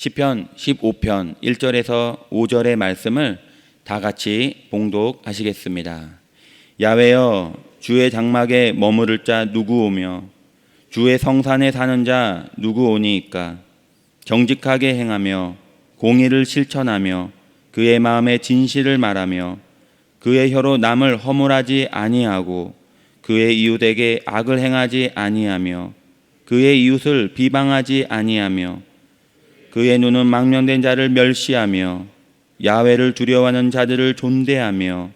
시편 15편 1절에서 5절의 말씀을 다 같이 봉독하시겠습니다. 야훼여, 주의 장막에 머무를 자 누구 오며 주의 성산에 사는 자 누구 오니이까? 정직하게 행하며 공의를 실천하며 그의 마음에 진실을 말하며 그의 혀로 남을 허물하지 아니하고 그의 이웃에게 악을 행하지 아니하며 그의 이웃을 비방하지 아니하며 그의 눈은 망령된 자를 멸시하며 야훼를 두려워하는 자들을 존대하며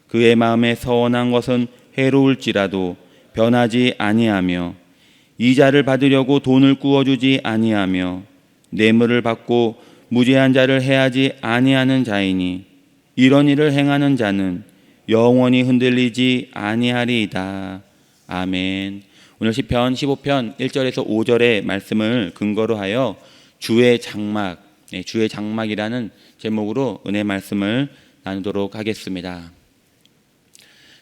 그의 마음에 서원한 것은 해로울지라도 변하지 아니하며 이자를 받으려고 돈을 꾸어주지 아니하며 뇌물을 받고 무죄한 자를 해하지 아니하는 자이니 이런 일을 행하는 자는 영원히 흔들리지 아니하리이다. 아멘. 오늘 시편 15편 1절에서 5절의 말씀을 근거로 하여 주의 장막, 주의 장막이라는 제목으로 은혜 말씀을 나누도록 하겠습니다.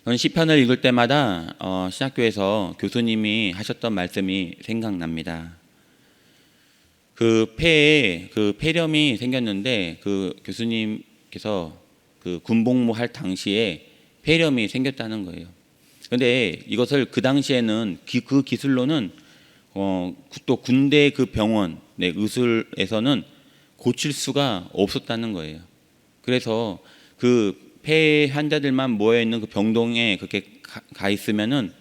저는 시편을 읽을 때마다 신학교에서 교수님이 하셨던 말씀이 생각납니다. 그 폐에 그 폐렴이 생겼는데 그 교수님께서 그 군복무 할 당시에 폐렴이 생겼다는 거예요. 그런데 이것을 그 당시에는 그 기술로는 또 군대 그 병원 의술에서는 고칠 수가 없었다는 거예요. 그래서 그 폐 환자들만 모여 있는 그 병동에 그렇게 가 있으면은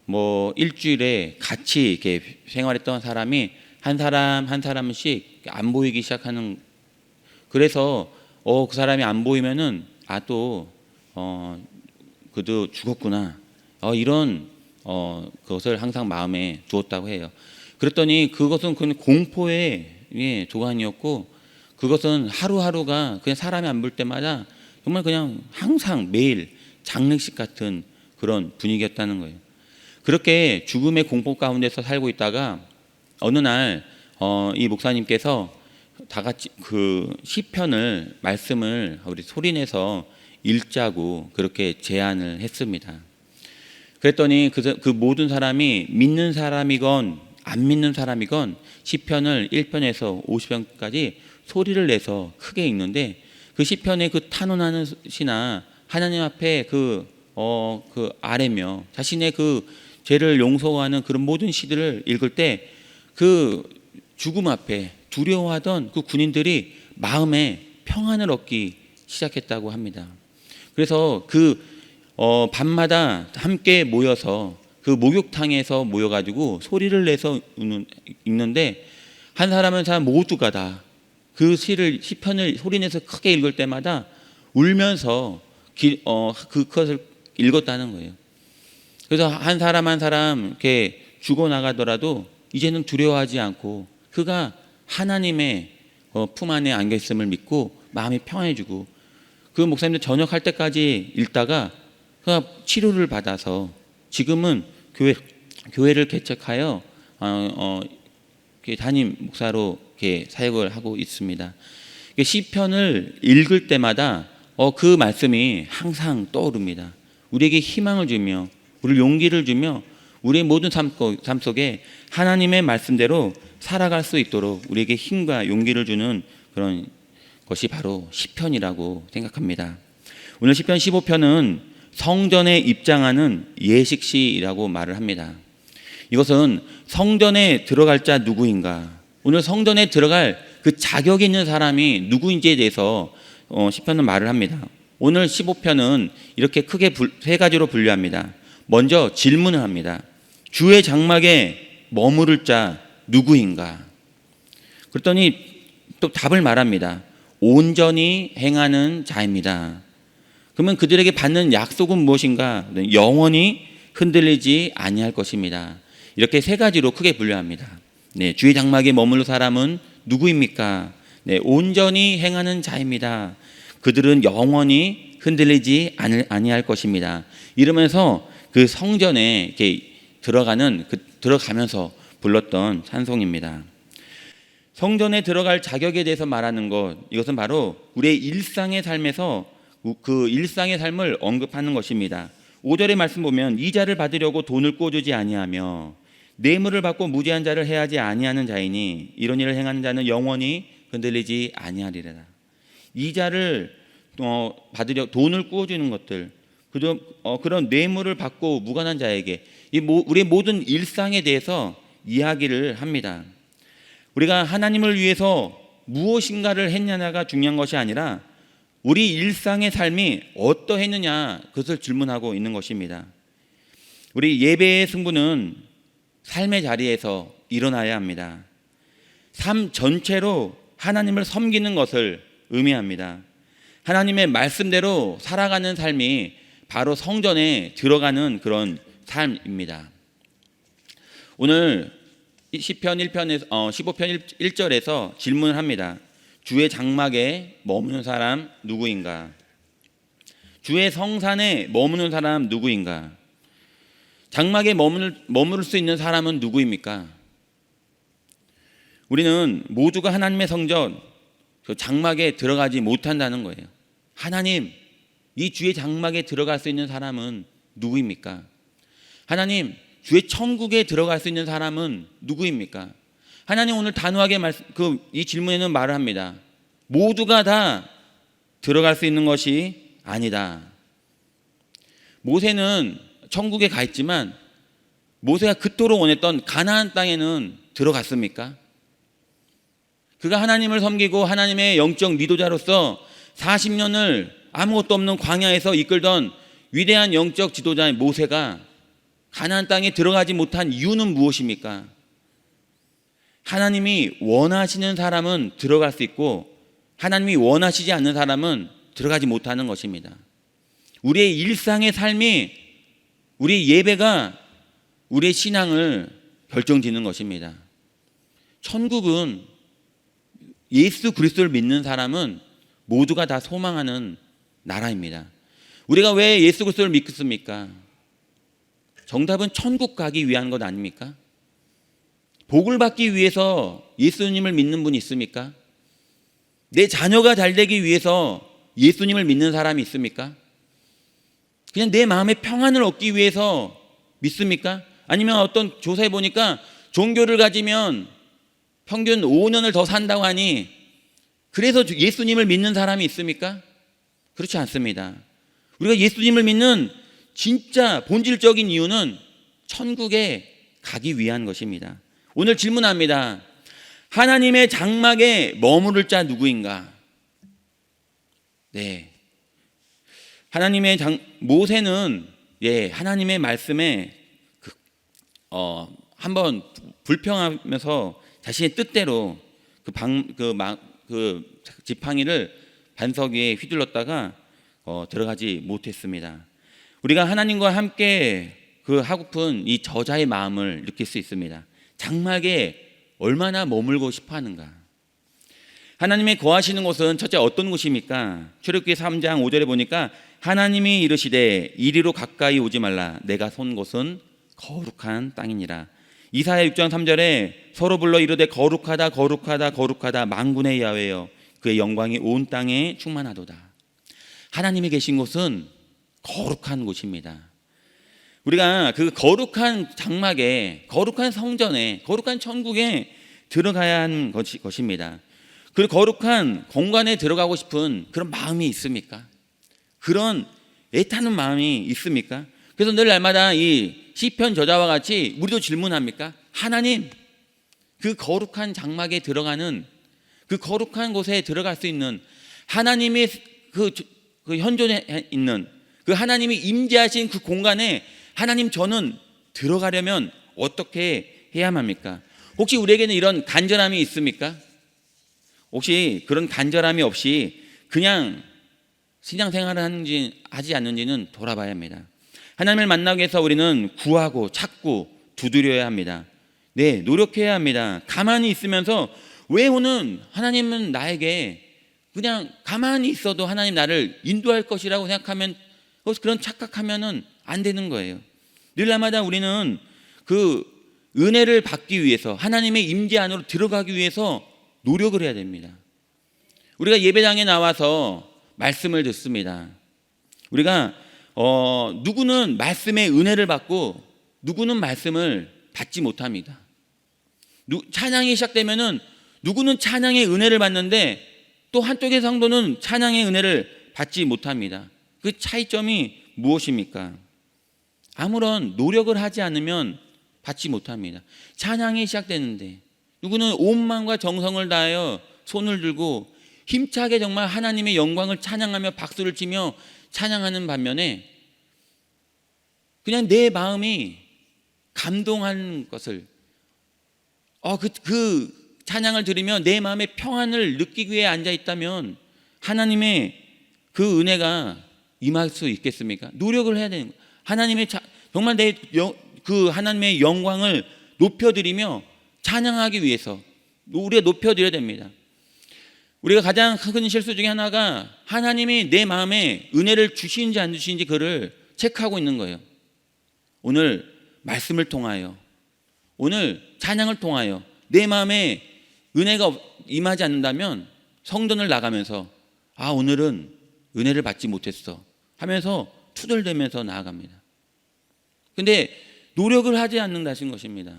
뭐 일주일에 같이 이렇게 생활했던 사람이 한 사람 한 사람씩 안 보이기 시작하는. 그래서 그 사람이 안 보이면은 그도 죽었구나. 이런 그것을 항상 마음에 두었다고 해요. 그랬더니 그것은 그냥 공포의 도가니였고, 그것은 하루하루가 그냥 사람이 안 볼 때마다 정말 그냥 항상 매일 장례식 같은 그런 분위기였다는 거예요. 그렇게 죽음의 공포 가운데서 살고 있다가 어느 날 이 목사님께서 다 같이 그 시편을 말씀을 우리 소리내서 읽자고 그렇게 제안을 했습니다. 그랬더니 그 모든 사람이 믿는 사람이건 안 믿는 사람이건 시편을 1편에서 50편까지 소리를 내서 크게 읽는데, 그 시편의 그 탄원하는 시나 하나님 앞에 그 아뢰며 자신의 그 죄를 용서하는 그런 모든 시들을 읽을 때 그 죽음 앞에 두려워하던 그 군인들이 마음에 평안을 얻기 시작했다고 합니다. 그래서 밤마다 함께 모여서 그 목욕탕에서 모여가지고 소리를 내서 읽는데, 한 사람은 모두가 다 그 시편을 소리내서 크게 읽을 때마다 울면서 그것을 읽었다는 거예요. 그래서 한 사람 한 사람 이렇게 죽어나가더라도 이제는 두려워하지 않고 그가 하나님의 품 안에 안겨 있음을 믿고 마음이 평안해지고, 그 목사님들 전역할 때까지 읽다가 그가 치료를 받아서 지금은 교회를 개척하여 담임 목사로 이렇게 사역을 하고 있습니다. 시편을 읽을 때마다 그 말씀이 항상 떠오릅니다. 우리에게 희망을 주며 우리를 용기를 주며 우리의 모든 삶 속에 하나님의 말씀대로 살아갈 수 있도록 우리에게 힘과 용기를 주는 그런 것이 바로 시편이라고 생각합니다. 오늘 시편 15편은 성전에 입장하는 예식시라고 말을 합니다. 이것은 성전에 들어갈 자 누구인가, 오늘 성전에 들어갈 그 자격이 있는 사람이 누구인지에 대해서 시편은 말을 합니다. 오늘 15편은 이렇게 크게 세 가지로 분류합니다. 먼저 질문을 합니다. 주의 장막에 머무를 자 누구인가? 그랬더니 또 답을 말합니다. 온전히 행하는 자입니다. 그러면 그들에게 받는 약속은 무엇인가? 영원히 흔들리지 아니할 것입니다. 이렇게 세 가지로 크게 분류합니다. 주의 장막에 머무는 사람은 누구입니까? 온전히 행하는 자입니다. 그들은 영원히 흔들리지 아니할 것입니다. 이러면서 그 성전에 이렇게 들어가면서 불렀던 찬송입니다. 성전에 들어갈 자격에 대해서 말하는 것, 이것은 바로 우리의 일상의 삶에서 그 일상의 삶을 언급하는 것입니다. 5절의 말씀 보면 이자를 받으려고 돈을 꿔주지 아니하며 뇌물을 받고 무죄한 자를 해하지 아니하는 자이니 이런 일을 행하는 자는 영원히 흔들리지 아니하리라. 이자를 받으려 돈을 꾸어주는 것들, 그런 뇌물을 받고 무관한 자에게 우리의 모든 일상에 대해서 이야기를 합니다. 우리가 하나님을 위해서 무엇인가를 했느냐가 중요한 것이 아니라 우리 일상의 삶이 어떠했느냐, 그것을 질문하고 있는 것입니다. 우리 예배의 승부는 삶의 자리에서 일어나야 합니다. 삶 전체로 하나님을 섬기는 것을 의미합니다. 하나님의 말씀대로 살아가는 삶이 바로 성전에 들어가는 그런 삶입니다. 오늘 시편 1편에서 15편 1절에서 질문을 합니다. 주의 장막에 머무는 사람 누구인가? 주의 성산에 머무는 사람 누구인가? 장막에 머무를 수 있는 사람은 누구입니까? 우리는 모두가 하나님의 성전, 그 장막에 들어가지 못한다는 거예요. 하나님, 이 주의 장막에 들어갈 수 있는 사람은 누구입니까? 하나님, 주의 천국에 들어갈 수 있는 사람은 누구입니까? 하나님 오늘 단호하게 이 질문에는 말을 합니다. 모두가 다 들어갈 수 있는 것이 아니다. 모세는 천국에 가 있지만 모세가 그토록 원했던 가나안 땅에는 들어갔습니까? 그가 하나님을 섬기고 하나님의 영적 리더자로서 40년을 아무것도 없는 광야에서 이끌던 위대한 영적 지도자인 모세가 가나안 땅에 들어가지 못한 이유는 무엇입니까? 하나님이 원하시는 사람은 들어갈 수 있고 하나님이 원하시지 않는 사람은 들어가지 못하는 것입니다. 우리의 일상의 삶이, 우리의 예배가 우리의 신앙을 결정짓는 것입니다. 천국은 예수 그리스도를 믿는 사람은 모두가 다 소망하는 나라입니다. 우리가 왜 예수 그리스도를 믿습니까? 정답은 천국 가기 위한 것 아닙니까? 복을 받기 위해서 예수님을 믿는 분이 있습니까? 내 자녀가 잘 되기 위해서 예수님을 믿는 사람이 있습니까? 그냥 내 마음의 평안을 얻기 위해서 믿습니까? 아니면 어떤 조사해 보니까 종교를 가지면 평균 5년을 더 산다고 하니 그래서 예수님을 믿는 사람이 있습니까? 그렇지 않습니다. 우리가 예수님을 믿는 진짜 본질적인 이유는 천국에 가기 위한 것입니다. 오늘 질문합니다. 하나님의 장막에 머무를 자 누구인가? 네. 모세는 하나님의 말씀에 한번 불평하면서 자신의 뜻대로 그 지팡이를 반석 위에 휘둘렀다가 들어가지 못했습니다. 우리가 하나님과 함께 하고픈 이 저자의 마음을 느낄 수 있습니다. 장막에 얼마나 머물고 싶어 하는가? 하나님의 거하시는 곳은 첫째 어떤 곳입니까? 출애굽기 3장 5절에 보니까 하나님이 이르시되 이리로 가까이 오지 말라. 내가 선 곳은 거룩한 땅이니라. 이사야 6장 3절에 서로 불러 이르되 거룩하다 거룩하다 거룩하다 만군의 야훼여 그의 영광이 온 땅에 충만하도다. 하나님이 계신 곳은 거룩한 곳입니다. 우리가 그 거룩한 장막에, 거룩한 성전에, 거룩한 천국에 들어가야 하는 것입니다. 그 거룩한 공간에 들어가고 싶은 그런 마음이 있습니까? 그런 애타는 마음이 있습니까? 그래서 늘 날마다 이 시편 저자와 같이 우리도 질문합니까? 하나님, 그 거룩한 장막에 들어가는, 그 거룩한 곳에 들어갈 수 있는 하나님의 그 현존에 있는 그 하나님이 임재하신 그 공간에 하나님, 저는 들어가려면 어떻게 해야만 합니까? 혹시 우리에게는 이런 간절함이 있습니까? 혹시 그런 간절함이 없이 그냥 신앙생활을 하지 않는지는 돌아봐야 합니다. 하나님을 만나기 위해서 우리는 구하고 찾고 두드려야 합니다. 네, 노력해야 합니다. 가만히 있으면서 왜 오늘 하나님은 나에게 그냥 가만히 있어도 하나님 나를 인도할 것이라고 생각하면, 그런 착각하면은 안 되는 거예요. 늘 날마다 우리는 그 은혜를 받기 위해서, 하나님의 임재 안으로 들어가기 위해서 노력을 해야 됩니다. 우리가 예배당에 나와서 말씀을 듣습니다. 우리가 누구는 말씀의 은혜를 받고 누구는 말씀을 받지 못합니다. 찬양이 시작되면은 누구는 찬양의 은혜를 받는데 또 한쪽의 성도는 찬양의 은혜를 받지 못합니다. 그 차이점이 무엇입니까? 아무런 노력을 하지 않으면 받지 못합니다. 찬양이 시작되는데 누구는 온 마음과 정성을 다하여 손을 들고 힘차게 정말 하나님의 영광을 찬양하며 박수를 치며 찬양하는 반면에 그냥 내 마음이 감동한 것을 그 찬양을 들으며 내 마음의 평안을 느끼기 위해 앉아 있다면 하나님의 그 은혜가 임할 수 있겠습니까? 노력을 해야 되는 거예요. 정말 그 하나님의 영광을 높여드리며 찬양하기 위해서 우리가 높여드려야 됩니다. 우리가 가장 큰 실수 중에 하나가 하나님이 내 마음에 은혜를 주시는지 안 주시는지 그를 체크하고 있는 거예요. 오늘 말씀을 통하여, 오늘 찬양을 통하여 내 마음에 은혜가 임하지 않는다면 성전을 나가면서 오늘은 은혜를 받지 못했어 하면서 투덜대면서 나아갑니다. 근데 노력을 하지 않는다는 것입니다.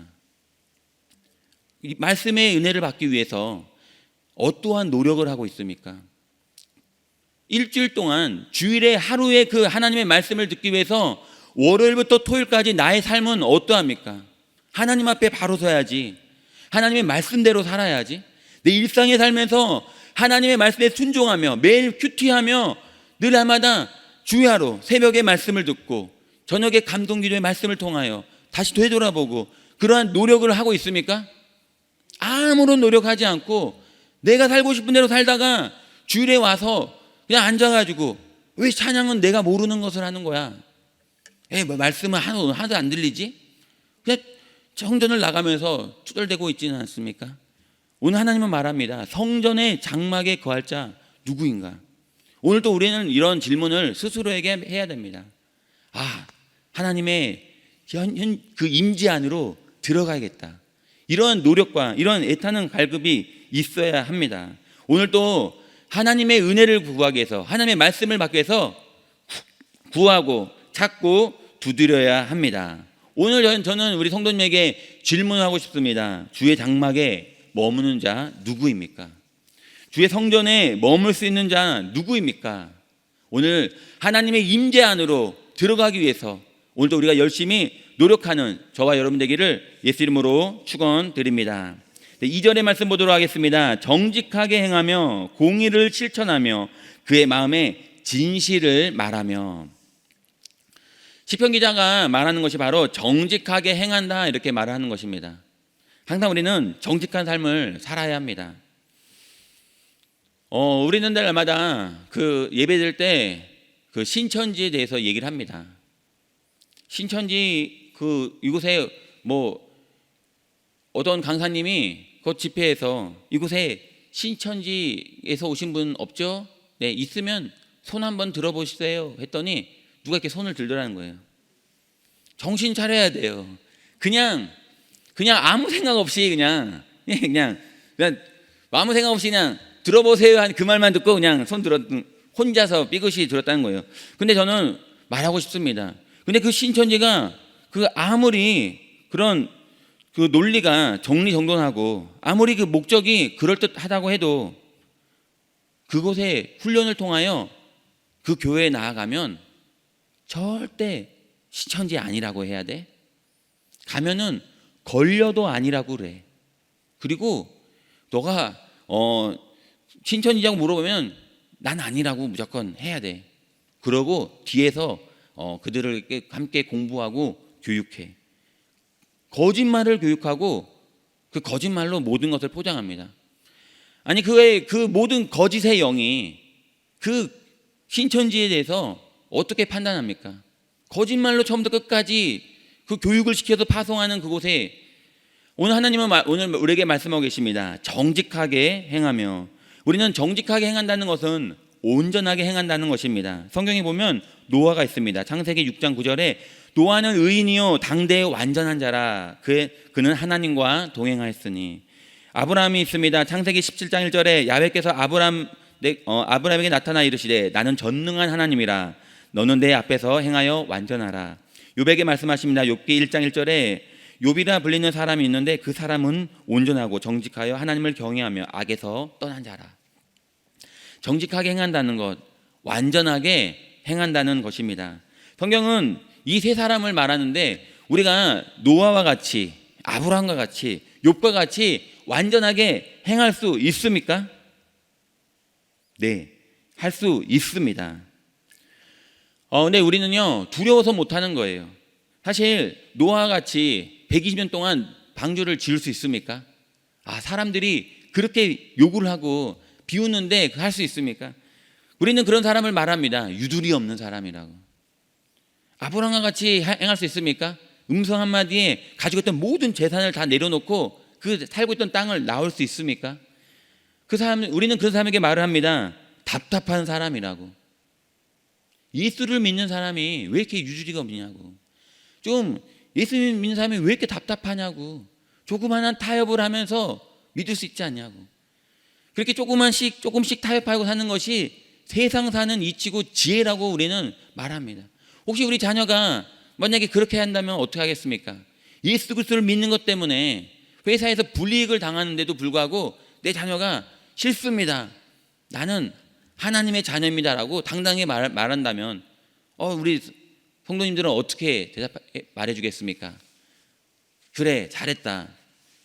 이 말씀의 은혜를 받기 위해서 어떠한 노력을 하고 있습니까? 일주일 동안 주일에 하루에 그 하나님의 말씀을 듣기 위해서 월요일부터 토요일까지 나의 삶은 어떠합니까? 하나님 앞에 바로 서야지. 하나님의 말씀대로 살아야지. 내 일상에 살면서 하나님의 말씀에 순종하며 매일 큐티하며 늘 날마다 주야로 새벽에 말씀을 듣고 저녁에 감동기도의 말씀을 통하여 다시 되돌아보고 그러한 노력을 하고 있습니까? 아무런 노력하지 않고 내가 살고 싶은 대로 살다가 주일에 와서 그냥 앉아가지고 왜 찬양은 내가 모르는 것을 하는 거야? 말씀은 하나도 안 들리지? 그냥 성전을 나가면서 투덜대고 있지는 않습니까? 오늘 하나님은 말합니다. 성전의 장막에 거할 자 누구인가? 오늘도 우리는 이런 질문을 스스로에게 해야 됩니다. 하나님의 그 임재 안으로 들어가야겠다. 이런 노력과 이런 애타는 갈급이 있어야 합니다. 오늘도 하나님의 은혜를 구하기 위해서 하나님의 말씀을 받기 위해서 구하고 찾고 두드려야 합니다. 오늘 저는 우리 성도님에게 질문하고 싶습니다. 주의 장막에 머무는 자 누구입니까? 주의 성전에 머물 수 있는 자 누구입니까? 오늘 하나님의 임재 안으로 들어가기 위해서 오늘도 우리가 열심히 노력하는 저와 여러분 되기를 예수 이름으로 축원드립니다. 2절의 말씀 보도록 하겠습니다. 정직하게 행하며 공의를 실천하며 그의 마음에 진실을 말하며. 시편 기자가 말하는 것이 바로 정직하게 행한다 이렇게 말하는 것입니다. 항상 우리는 정직한 삶을 살아야 합니다. 우리는 날마다 그 예배드릴 때 그 신천지에 대해서 얘기를 합니다. 신천지 이곳에 어떤 강사님이 그 집회에서 이곳에 신천지에서 오신 분 없죠? 네, 있으면 손 한번 들어보세요 했더니 누가 이렇게 손을 들더라는 거예요. 정신 차려야 돼요. 그냥 아무 생각 없이 그냥 아무 생각 없이 그냥 들어보세요 한 그 말만 듣고 그냥 혼자서 삐끗이 들었다는 거예요. 근데 저는 말하고 싶습니다. 근데 그 신천지가 아무리 그런 그 논리가 정리정돈하고 아무리 그 목적이 그럴듯하다고 해도 그곳에 훈련을 통하여 그 교회에 나아가면 절대 신천지 아니라고 해야 돼. 가면은 걸려도 아니라고 그래. 그리고 너가 신천지라고 물어보면 난 아니라고 무조건 해야 돼. 그러고 뒤에서 그들을 함께 공부하고 교육해. 거짓말을 교육하고 그 거짓말로 모든 것을 포장합니다. 아니 그 모든 거짓의 영이 그 신천지에 대해서 어떻게 판단합니까? 거짓말로 처음부터 끝까지 그 교육을 시켜서 파송하는 그곳에 오늘 하나님은 오늘 우리에게 말씀하고 계십니다. 정직하게 행하며. 우리는 정직하게 행한다는 것은 온전하게 행한다는 것입니다. 성경에 보면 노아가 있습니다. 창세기 6장 9절에 노아는 의인이요 당대의 완전한 자라 그는 하나님과 동행하였으니. 아브라함이 있습니다. 창세기 17장 1절에 야훼께서 아브라함에게 나타나 이르시되 나는 전능한 하나님이라 너는 내 앞에서 행하여 완전하라. 욥에게 말씀하십니다. 욥기 1장 1절에 욥이라 불리는 사람이 있는데 그 사람은 온전하고 정직하여 하나님을 경외하며 악에서 떠난 자라. 정직하게 행한다는 것, 완전하게 행한다는 것입니다. 성경은 이 세 사람을 말하는데 우리가 노아와 같이, 아브라함과 같이, 욥과 같이 완전하게 행할 수 있습니까? 네, 할 수 있습니다. 근데 우리는요, 두려워서 못하는 거예요. 사실 노아와 같이 120년 동안 방주를 지을 수 있습니까? 사람들이 그렇게 요구를 하고 비웃는데 할 수 있습니까? 우리는 그런 사람을 말합니다. 유두리 없는 사람이라고. 아브라함과 같이 행할 수 있습니까? 음성 한마디에 가지고 있던 모든 재산을 다 내려놓고 그 살고 있던 땅을 나올 수 있습니까? 우리는 그런 사람에게 말을 합니다. 답답한 사람이라고. 예수를 믿는 사람이 왜 이렇게 유두리가 없냐고. 좀 예수 믿는 사람이 왜 이렇게 답답하냐고. 조그마한 타협을 하면서 믿을 수 있지 않냐고. 그렇게 조금씩 타협하고 사는 것이 세상 사는 이치고 지혜라고 우리는 말합니다. 혹시 우리 자녀가 만약에 그렇게 한다면 어떻게 하겠습니까? 예수 그리스도를 믿는 것 때문에 회사에서 불이익을 당하는데도 불구하고 내 자녀가 싫습니다, 나는 하나님의 자녀입니다라고 당당히 말한다면 우리 성도님들은 어떻게 말해 주겠습니까? 그래, 잘했다.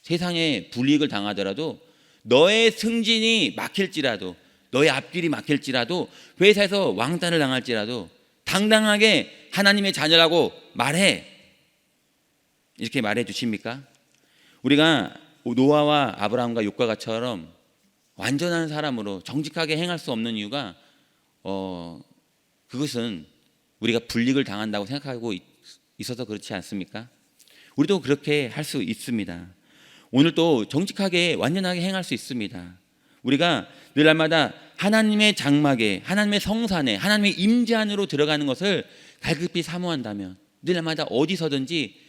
세상에 불이익을 당하더라도 너의 승진이 막힐지라도, 너의 앞길이 막힐지라도, 회사에서 왕따를 당할지라도 당당하게 하나님의 자녀라고 말해. 이렇게 말해 주십니까? 우리가 노아와 아브라함과 욥과 같이처럼 완전한 사람으로 정직하게 행할 수 없는 이유가 그것은 우리가 불이익을 당한다고 생각하고 있어서 그렇지 않습니까? 우리도 그렇게 할 수 있습니다. 오늘도 정직하게 완전하게 행할 수 있습니다. 우리가 늘 날마다 하나님의 장막에, 하나님의 성산에, 하나님의 임재 안으로 들어가는 것을 갈급히 사모한다면 늘 날마다 어디서든지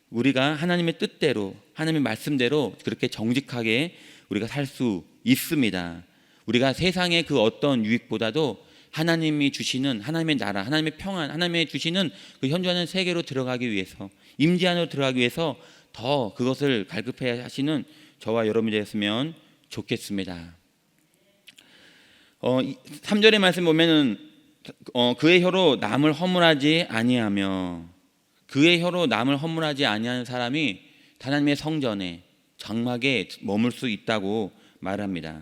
우리가 하나님의 뜻대로, 하나님의 말씀대로 그렇게 정직하게 우리가 살 수 있습니다. 우리가 세상의 그 어떤 유익보다도 하나님이 주시는 하나님의 나라, 하나님의 평안, 하나님의 주시는 그 현존하는 세계로 들어가기 위해서, 임재 안으로 들어가기 위해서 더 그것을 갈급해 하시는 저와 여러분이 되었으면 좋겠습니다. 3절의 말씀 보면은 그의 혀로 남을 허물하지 아니하며, 그의 혀로 남을 허물하지 아니하는 사람이 하나님의 성전에, 장막에 머물 수 있다고 말합니다.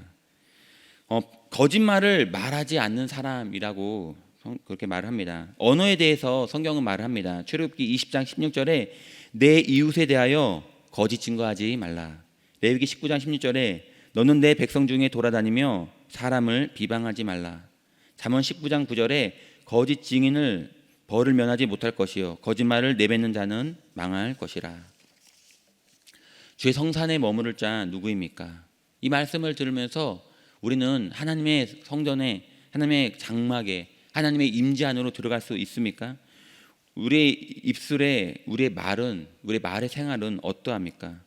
거짓말을 말하지 않는 사람이라고 그렇게 말합니다. 언어에 대해서 성경은 말합니다. 출애굽기 20장 16절에 내 이웃에 대하여 거짓 증거하지 말라. 레위기 19장 16절에 너는 내 백성 중에 돌아다니며 사람을 비방하지 말라. 잠언 19장 9절에 거짓 증인을 벌을 면하지 못할 것이요 거짓말을 내뱉는 자는 망할 것이라. 주의 성산에 머무를 자 누구입니까? 이 말씀을 들으면서 우리는 하나님의 성전에, 하나님의 장막에, 하나님의 임재 안으로 들어갈 수 있습니까? 우리의 입술에, 우리의 말의 생활은 어떠합니까?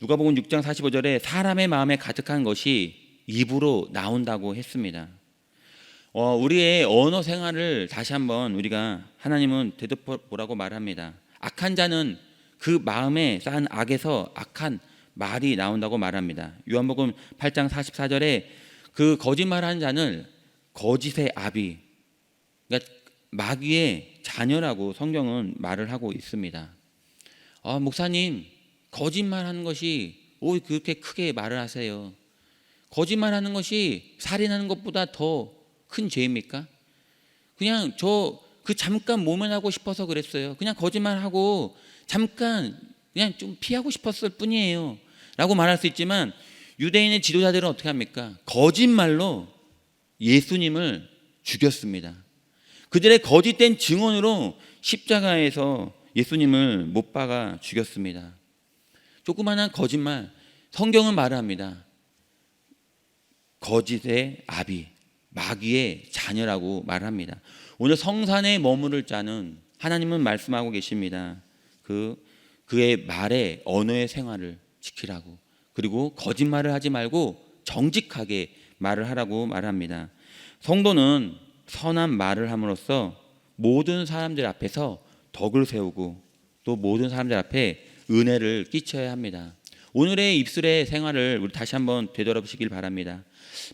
누가복음 6장 45절에 사람의 마음에 가득한 것이 입으로 나온다고 했습니다. 우리의 언어 생활을 다시 한번 우리가 하나님은 되돌아보라고 말합니다. 악한 자는 그 마음에 쌓은 악에서 악한 말이 나온다고 말합니다. 요한복음 8장 44절에 그 거짓말하는 자는 거짓의 아비, 그러니까 마귀의 자녀라고 성경은 말을 하고 있습니다. 목사님, 거짓말하는 것이 왜 그렇게 크게 말을 하세요? 거짓말하는 것이 살인하는 것보다 더 큰 죄입니까? 그냥 그 잠깐 모면하고 싶어서 그랬어요. 그냥 거짓말하고 잠깐 그냥 좀 피하고 싶었을 뿐이에요 라고 말할 수 있지만, 유대인의 지도자들은 어떻게 합니까? 거짓말로 예수님을 죽였습니다. 그들의 거짓된 증언으로 십자가에서 예수님을 못 박아 죽였습니다. 조그마한 거짓말, 성경은 말합니다. 거짓의 아비, 마귀의 자녀라고 말합니다. 오늘 성산에 머무를 자는 하나님은 말씀하고 계십니다. 그의 말에, 언어의 생활을 지키라고, 그리고 거짓말을 하지 말고 정직하게 말을 하라고 말합니다. 성도는 선한 말을 함으로써 모든 사람들 앞에서 덕을 세우고 또 모든 사람들 앞에 은혜를 끼쳐야 합니다. 오늘의 입술의 생활을 우리 다시 한번 되돌아보시길 바랍니다.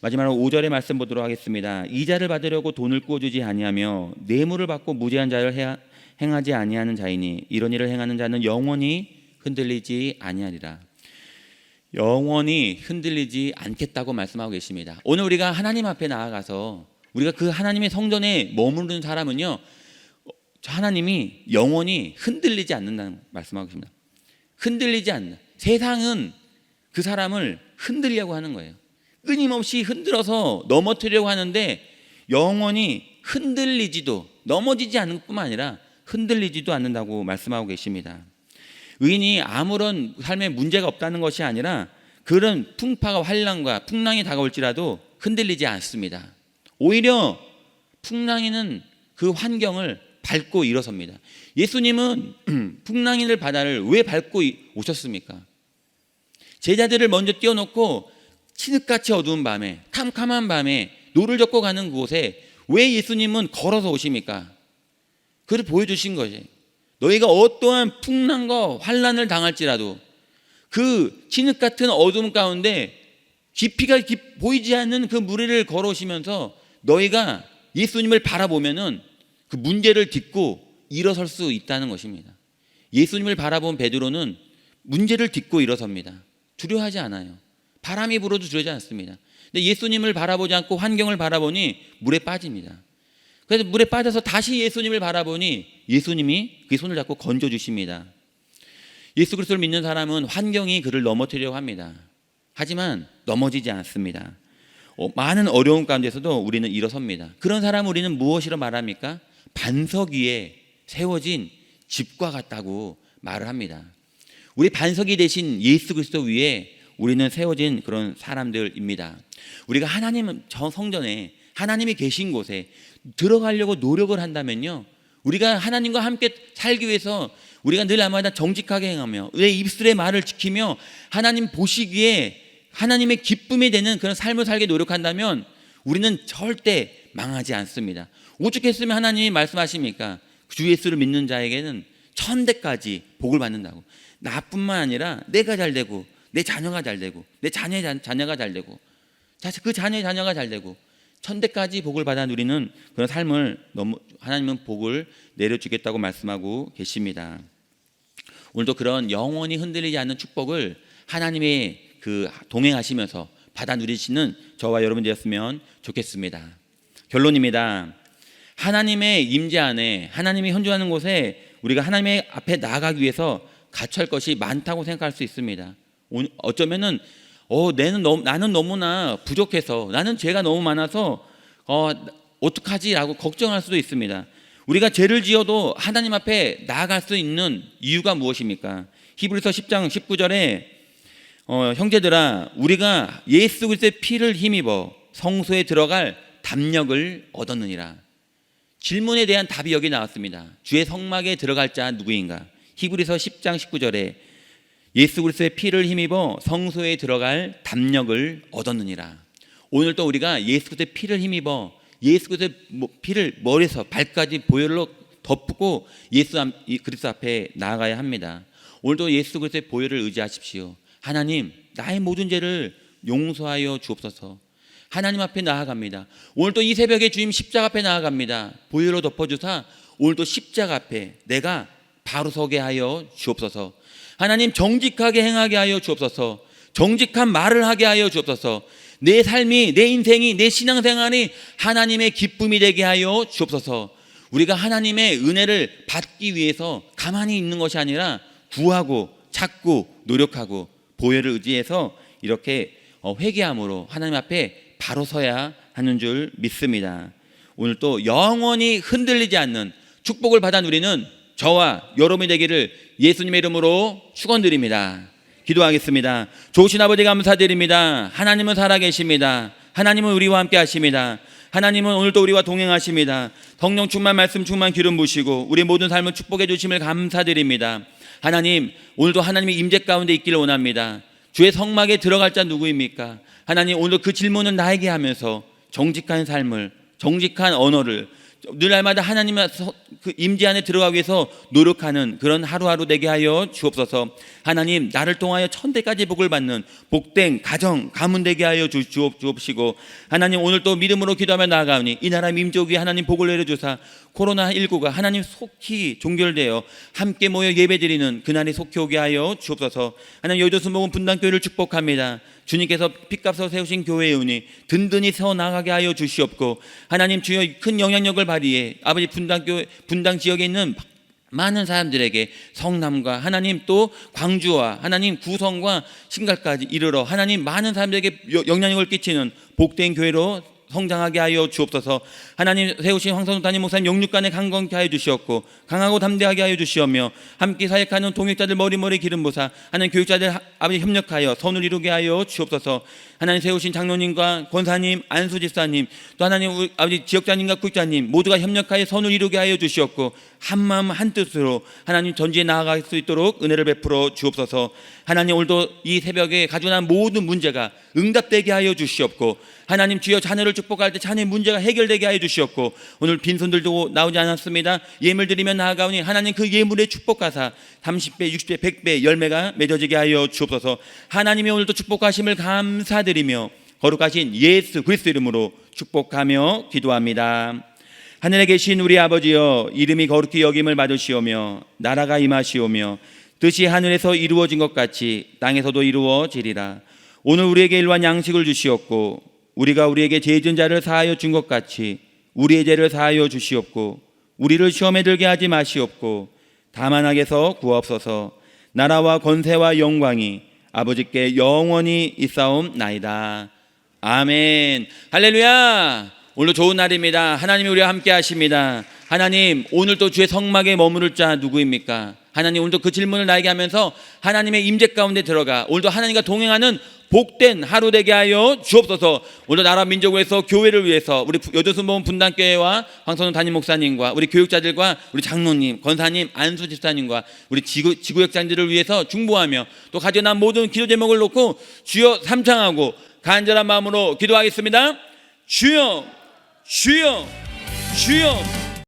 마지막으로 5절의 말씀 보도록 하겠습니다. 이자를 받으려고 돈을 꾸어주지 아니하며 뇌물을 받고 무죄한 자를 행하지 아니하는 자이니 이런 일을 행하는 자는 영원히 흔들리지 아니하리라. 영원히 흔들리지 않겠다고 말씀하고 계십니다. 오늘 우리가 하나님 앞에 나아가서 우리가 그 하나님의 성전에 머무르는 사람은요, 하나님이 영원히 흔들리지 않는다는 말씀하고 계십니다. 흔들리지 않는다. 세상은 그 사람을 흔들려고 하는 거예요. 끊임없이 흔들어서 넘어뜨리려고 하는데 영원히 흔들리지도, 넘어지지 않는 뿐만 아니라 흔들리지도 않는다고 말씀하고 계십니다. 의인이 아무런 삶에 문제가 없다는 것이 아니라 그런 풍파가 환란과 풍랑이 다가올지라도 흔들리지 않습니다. 오히려 풍랑이는 그 환경을 밟고 일어섭니다. 예수님은 풍랑이를 바다를 왜 밟고 오셨습니까? 제자들을 먼저 띄워놓고 칠흑같이 어두운 밤에, 캄캄한 밤에 노를 젓고 가는 그곳에 왜 예수님은 걸어서 오십니까? 그를 보여주신 거지. 너희가 어떠한 풍랑과 환란을 당할지라도 그 진흙 같은 어둠 가운데 깊이가 보이지 않는 그 무리를 걸어오시면서 너희가 예수님을 바라보면은 그 문제를 딛고 일어설 수 있다는 것입니다. 예수님을 바라본 베드로는 문제를 딛고 일어섭니다. 두려워하지 않아요. 바람이 불어도 두려워하지 않습니다. 근데 예수님을 바라보지 않고 환경을 바라보니 물에 빠집니다. 그래서 물에 빠져서 다시 예수님을 바라보니 예수님이 그 손을 잡고 건져주십니다. 예수 그리스도를 믿는 사람은 환경이 그를 넘어뜨리려고 합니다. 하지만 넘어지지 않습니다. 많은 어려움 가운데서도 우리는 일어섭니다. 그런 사람을 우리는 무엇이라 말합니까? 반석 위에 세워진 집과 같다고 말을 합니다. 우리 반석이 되신 예수 그리스도 위에 우리는 세워진 그런 사람들입니다. 우리가 하나님 성전에 하나님이 계신 곳에 들어가려고 노력을 한다면요, 우리가 하나님과 함께 살기 위해서 우리가 늘 아마다 정직하게 행하며 내 입술의 말을 지키며 하나님 보시기에 하나님의 기쁨이 되는 그런 삶을 살게 노력한다면 우리는 절대 망하지 않습니다. 어떻게 했으면 하나님이 말씀하십니까? 주 예수를 믿는 자에게는 천대까지 복을 받는다고. 나뿐만 아니라 내가 잘 되고 내 자녀가 잘 되고 내 자녀의 자녀가 잘 되고 그 자녀의 자녀가 잘 되고 천대까지 복을 받아 누리는 그런 삶을 하나님은 복을 내려주겠다고 말씀하고 계십니다. 오늘도 그런 영원히 흔들리지 않는 축복을 하나님의 동행하시면서 받아 누리시는 저와 여러분 되었으면 좋겠습니다. 결론입니다. 하나님의 임재 안에, 하나님이 현주하는 곳에 우리가 하나님의 앞에 나아가기 위해서 갖춰야 할 것이 많다고 생각할 수 있습니다. 어쩌면은 나는 너무나 부족해서, 나는 죄가 너무 많아서 어떡하지? 라고 걱정할 수도 있습니다. 우리가 죄를 지어도 하나님 앞에 나아갈 수 있는 이유가 무엇입니까? 히브리서 10장 19절에 형제들아 우리가 예수 그리스도의 피를 힘입어 성소에 들어갈 담력을 얻었느니라. 질문에 대한 답이 여기 나왔습니다. 주의 성막에 들어갈 자 누구인가? 히브리서 10장 19절에 예수 그리스도의 피를 힘입어 성소에 들어갈 담력을 얻었느니라. 오늘도 우리가 예수 그리스도의 피를 힘입어 예수 그리스도의 피를 머리에서 발까지 보혈로 덮고 예수 그리스도 앞에 나아가야 합니다. 오늘도 예수 그리스도의 보혈을 의지하십시오. 하나님, 나의 모든 죄를 용서하여 주옵소서. 하나님 앞에 나아갑니다. 오늘도 이 새벽에 주님 십자가 앞에 나아갑니다. 보혈로 덮어주사 오늘도 십자가 앞에 내가 바로 서게 하여 주옵소서. 하나님, 정직하게 행하게 하여 주옵소서. 정직한 말을 하게 하여 주옵소서. 내 삶이, 내 인생이, 내 신앙생활이 하나님의 기쁨이 되게 하여 주옵소서. 우리가 하나님의 은혜를 받기 위해서 가만히 있는 것이 아니라 구하고 찾고 노력하고 보혈을 의지해서 이렇게 회개함으로 하나님 앞에 바로 서야 하는 줄 믿습니다. 오늘 또 영원히 흔들리지 않는 축복을 받아 누리는 저와 여러분이 되기를 예수님의 이름으로 축원드립니다. 기도하겠습니다. 좋으신 아버지 감사드립니다. 하나님은 살아계십니다. 하나님은 우리와 함께 하십니다. 하나님은 오늘도 우리와 동행하십니다. 성령 충만 말씀 충만 기름 부시고 우리 모든 삶을 축복해 주심을 감사드립니다. 하나님, 오늘도 하나님의 임재 가운데 있기를 원합니다. 주의 성막에 들어갈 자 누구입니까? 하나님, 오늘도 그 질문은 나에게 하면서 정직한 삶을, 정직한 언어를, 늘 날마다 하나님의 그 임재 안에 들어가기 위해서 노력하는 그런 하루하루 되게 하여 주옵소서. 하나님, 나를 통하여 천대까지 복을 받는 복된 가정 가문 되게 하여 주옵시고, 하나님 오늘 또 믿음으로 기도하며 나아가오니 이 나라 민족이 하나님 복을 내려주사 코로나19가 하나님 속히 종결되어 함께 모여 예배드리는 그날이 속히 오게 하여 주옵소서. 하나님, 여의도 순복음 분당교회를 축복합니다. 주님께서 핏값으로 세우신 교회의 은이 든든히 세워나가게 하여 주시옵고, 하나님 주여 큰 영향력을 발휘해 아버지 분당 지역에 있는 많은 사람들에게 성남과 하나님 또 광주와 하나님 구성과 신갈까지 이르러 하나님 많은 사람들에게 영향력을 끼치는 복된 교회로 성장하게 하여 주옵소서. 하나님 세우신 황선우 담임 목사님 영육간에 강건케 하여 주시옵고 강하고 담대하게 하여 주시오며, 함께 사역하는 동역자들 머리머리 기름부사 하나님 교육자들 아버지 협력하여 선을 이루게 하여 주옵소서. 하나님 세우신 장로님과 권사님, 안수 집사님, 또 하나님 우리 아버지 지역자님과 구역자님 모두가 협력하여 선을 이루게 하여 주시옵고, 한마음 한뜻으로 하나님 전지에 나아갈 수 있도록 은혜를 베풀어 주옵소서. 하나님 오늘도 이 새벽에 가지고 난 모든 문제가 응답되게 하여 주시옵고, 하나님 주여 자녀를 축복할 때 자녀의 문제가 해결되게 하여 주시옵고, 오늘 빈손들도 나오지 않았습니다. 예물 드리며 나아가오니 하나님 그 예물의 축복가사 30배, 60배, 100배 열매가 맺어지게 하여 주옵소서. 하나님이 오늘도 축복하심을 감사드리며 거룩하신 예수 그리스도 이름으로 축복하며 기도합니다. 하늘에 계신 우리 아버지여, 이름이 거룩히 여김을 받으시오며 나라가 임하시오며 뜻이 하늘에서 이루어진 것 같이 땅에서도 이루어지리라. 오늘 우리에게 일반 양식을 주시옵고 우리가 우리에게 죄 지은 자를 사하여 준 것 같이 우리의 죄를 사하여 주시옵고 우리를 시험에 들게 하지 마시옵고 다만 악에서 구하옵소서. 나라와 권세와 영광이 아버지께 영원히 있사옵나이다. 아멘. 할렐루야. 오늘도 좋은 날입니다. 하나님이 우리와 함께 하십니다. 하나님, 오늘도 주의 성막에 머무를 자 누구입니까? 하나님, 오늘도 그 질문을 나에게 하면서 하나님의 임재 가운데 들어가 오늘도 하나님과 동행하는 복된 하루 되게 하여 주옵소서. 오늘도 나라 민족을 위해서, 교회를 위해서, 우리 여의도 순복음 분당교회와 황선우 담임 목사님과 우리 교육자들과 우리 장로님, 권사님, 안수 집사님과 우리 지구역장들을 위해서 중보하며 또 가지고 난 모든 기도 제목을 놓고 주여 삼창하고 간절한 마음으로 기도하겠습니다. 주여, 주여, 주여.